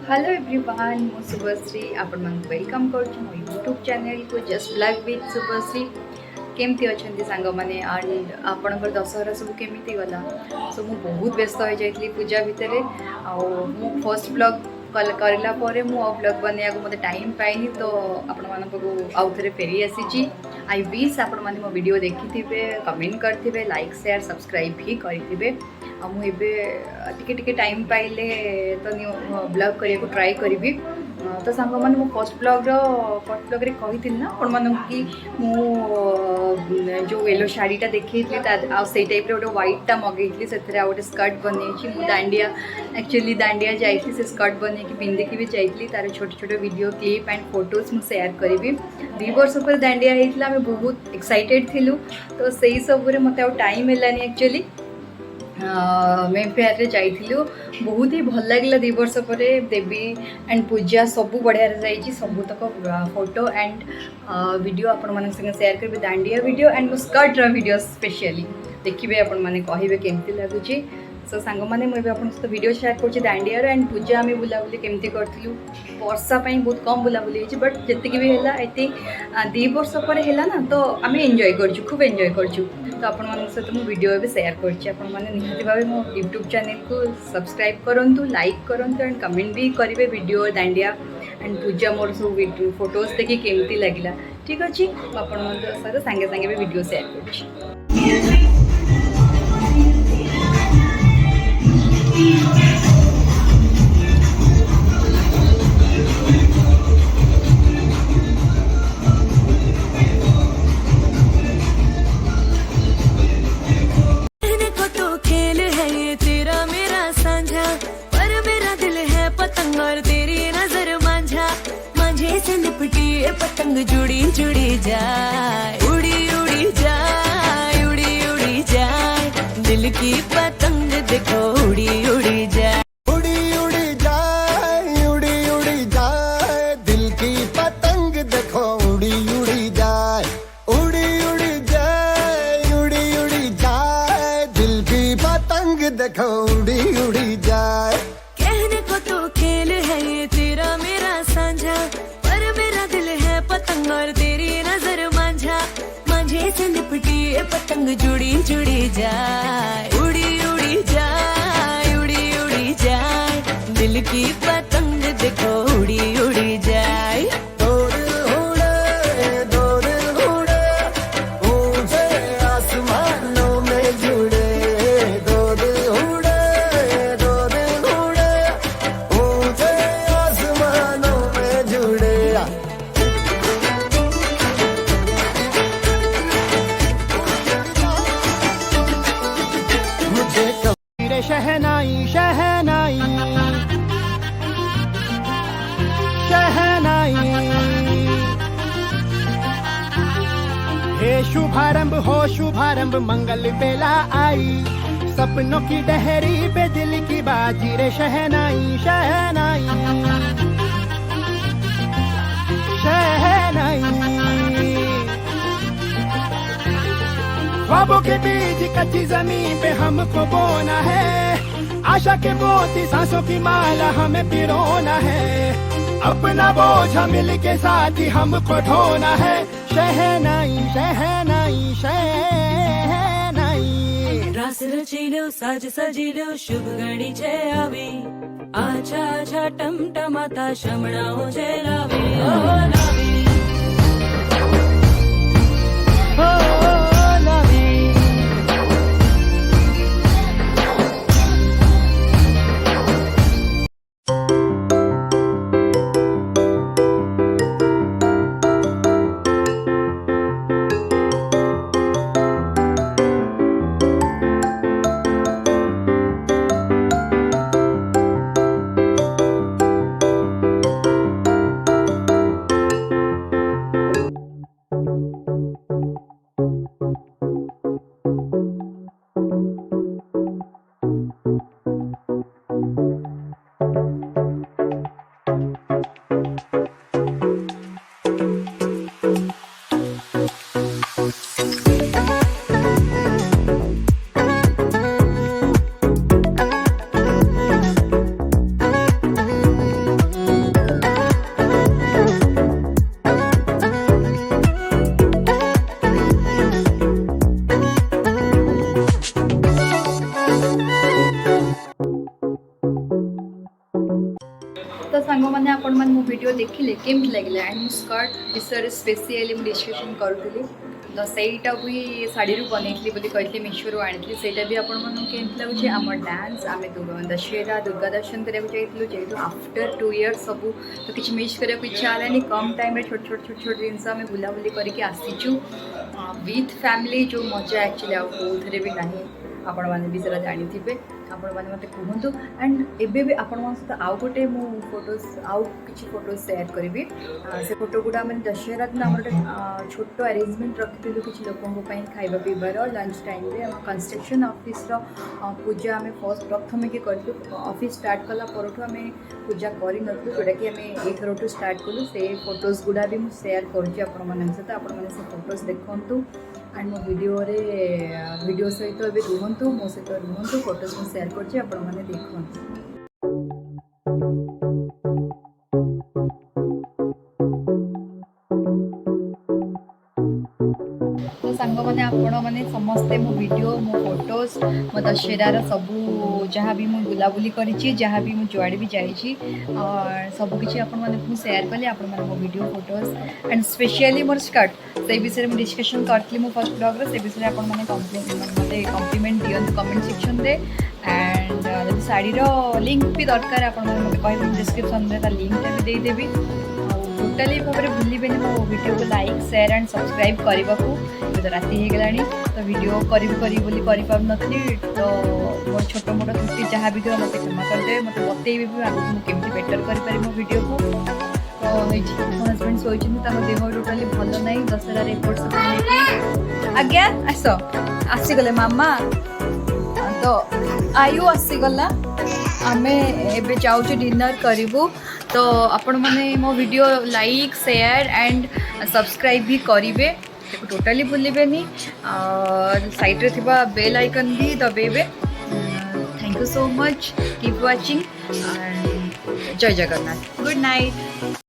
Hello everyone मो शुभश्री आपण मन वेलकम करुछु मो यूट्यूब चैनल को जस्ट ब्लॉग विथ शुभश्री। केमती अच्छा सांग मैंने एंड आपणकर दशहरा सब केमी गला। सो मु बहुत व्यस्त हो जाइली पूजा भितर मु फर्स्ट ब्लॉग करला परे मु ब्लॉग बनया को मते टाइम पाइनी तो आपण मन को आउ थे फेरी आसी। आई विश आपण मैंने मो वीडियो देखि थे कमेंट करते लाइक शेयर सब्सक्राइब भी करेंगे। मुझे टिके टाइम पाइले तो ब्लॉग करने को ट्राई करी। तो सांग मैंने मो फर्स्ट ब्लॉग रे कही ना आपण मन कि जो येलो शाढ़ीटा देखी से टाइप गोटे व्हाइटा मगेली से गोटे स्कर्ट बनई दांडिया एक्चुअली दांडिया जाइए से स्कर्ट बन पिंधिकी भी जाइली तार छोट छोट वीडियो क्लिप एंड फोटोज मुझे सेयार करी। 2 वर्ष पर दांडिया होता आम बहुत एक्साइटेड थिलु तो सही सब मत टाइम है एक्चुअली मैं फेयर रे जाइलु बहुत ही भल लगे 2 वर्ष पर देवी एंड पूजा सब बढ़िया जाइए सब तक फोटो एंड वीडियो आपण मन संगे शेयर करेंगे दांडिया वीडियो एंड मो स्कर्ट वीडियो स्पेशली देखिए आपण मैंने कहे केमती लगुच। सो सांग मैंने मुझे आप वीडियो शेयर कर दांडिया एंड पूजा आम बुलाबुली केमती करूँ वर्षा बहुत कम बुलाबुली बट जी भी है आई थिंक 2 वर्ष पर है ना तो आम एंजॉय कर खूब एंजॉय कर तो आपण सहित मुझे वीडियो भी शेयर कर निहती भाव मो यूट्यूब चैनल को सब्सक्राइब करूँ लाइक करूँ एंड कमेंट भी करेंगे वीडियो दांडिया एंड पूजा मोर सब फोटोज देखिए केमती लगे। ठीक अच्छे आपण सहित सांगे सांगे भी वीडियो शेयर कर। पतंग जुड़ी जुड़ी जाए उड़ी उड़ी जाए उड़ी उड़ी जाए दिल की पतंग देखो उड़ी उड़ी जाए उड़ी उड़ी जाए उड़ी उड़ी जाए दिल की पतंग देखो उड़ी उड़ी जाए उड़ी उड़ी जाए उड़ी उड़ी जाए दिल की पतंग देखो उड़ी उड़ी जाए। कहने को तो खेल है ये तेरा मेरा साझा पर मेरा दिल है पतंग और तेरी नजर मांझा मांझे से लिपटी ये पतंग जुड़ी जुड़ी जाए उड़ी उड़ी जाए उड़ी उड़ी जाए दिल की पतंग देखो उड़ी उड़ी जाए। दो दिल उड़े ऊंचे आसमानों में जुड़े दो दिल उड़े ऊंचे आसमानों में जुड़े। मुझे कबीर शहनाई शहनाई शहनाई हे शुभारंभ हो शुभारंभ मंगल बेला आई सपनों की डहरी पे दिल की बाजी रे शहनाई शहनाई शहनाई। ख्वाबों के बीज कच्ची जमीन पे हमको बोना है आशा के मोती सांसों की माला हमें पिरोना है अपना बोझ मिल के साथ ही हमको ढोना है शहनाई शहनाई शहनाई। रास रचिलो साज सजिलो शुभ घड़ी जय आवी आछा आछा टमटमाता शमणाओ जय लावे ओ लावे हो लावी तो सांग मैंने आपण मैंने मो वीडियो देखिले केमती लगे एंड मो स्कर्ट विषय स्पेशली मुझे डिस्कसन करूँ तो सहीटा भी साड़ी बनई बोली कहती मीशो आनी से भी आपण केमती लगुच आम डांस आम दशहरा दुर्गा दर्शन कराया जाइलु जेहतु आफ्टर 2 years सब तो किसी मिस करा इच्छा है कम टाइम छोट छोट छोट छोट जिन आम बुलाबुली करके आसीचु विथ फैमिली जो मजा एक्चुअली आउे भी ना आपण मैंने भी सेटा जानी आपण मैंने मत कहतु एंड एबे भी आपण सहित आउ गोटे मु फोटोज आउ किछि फोटोज शेयर करी से फोटो गुड़ा मैंने दशहरा दिन आम गोटे छोट अरेंजमेंट रखिलु किछि लोकों खाइबा पीबार लंच टाइम रे कंस्ट्रक्शन ऑफिस रो पूजा आम फर्स्ट प्रथम के करूँ ऑफिस स्टार्ट कला परठू आम पूजा करन जोटा कि आम एथर स्टार्ट कलु से फोटोज गुड़ा भी मुझे शेयर करुँच आपण मन सहित आपण मैंने से फोटोज देखु एंड मो वीडियो सहित ए रुहतु मो सहित रुहतु फोटोज मुझे शेयर करछि आपण माने देखु। तो सांग मैंने आपण मैंने समस्ते मो वीडियो मो फोटोज मो दशहरार सबू जहाँ भी मुझे बुलाबुली करी जहाँ भी मुझे जुआड़े भी जाइए और सबकि आपण मैंने शेयर कली आपण मैंने मो video photos and specially more skirt से विषय में डिस्कसन करी मो फर्स्ट ब्लॉग से विषय आपण मैंने मत कम्प्लीमेंट दियंतु कमेंट सेक्शन रे एंड जब शाढ़ीर लिंक भी दरकार आपण मैंने कह डिस्क्रिप्शन में लिंकटा भी देदेवी टोटाली भाव में भूलें मो वीडियो को लाइक शेयर एंड सब्सक्राइब करने को तो राति हो गलानी तो वीडियो करी पारी तो मोर छोट मोट त्रुटि जहाँ भी थोड़ा मत क्षमा करदे मत बतई भी आगे मुझे केमती बेटर करें मो वीडियो को तो मो हजबैंड शोचती देह टोटाली भल ना दशहरा रिपोर्ट सब आज्ञा आस आसीगले मामा तो आयु आसीगला आमे एबे जाऊँ डिनर करूँ तो आपण मैंने मो video like share and subscribe भी करेंगे टोटाली भूलें साइड रे थिबा बेल आइकन भी दबेबे। Thank you so much keep watching जय जगन्नाथ गुड नाइट।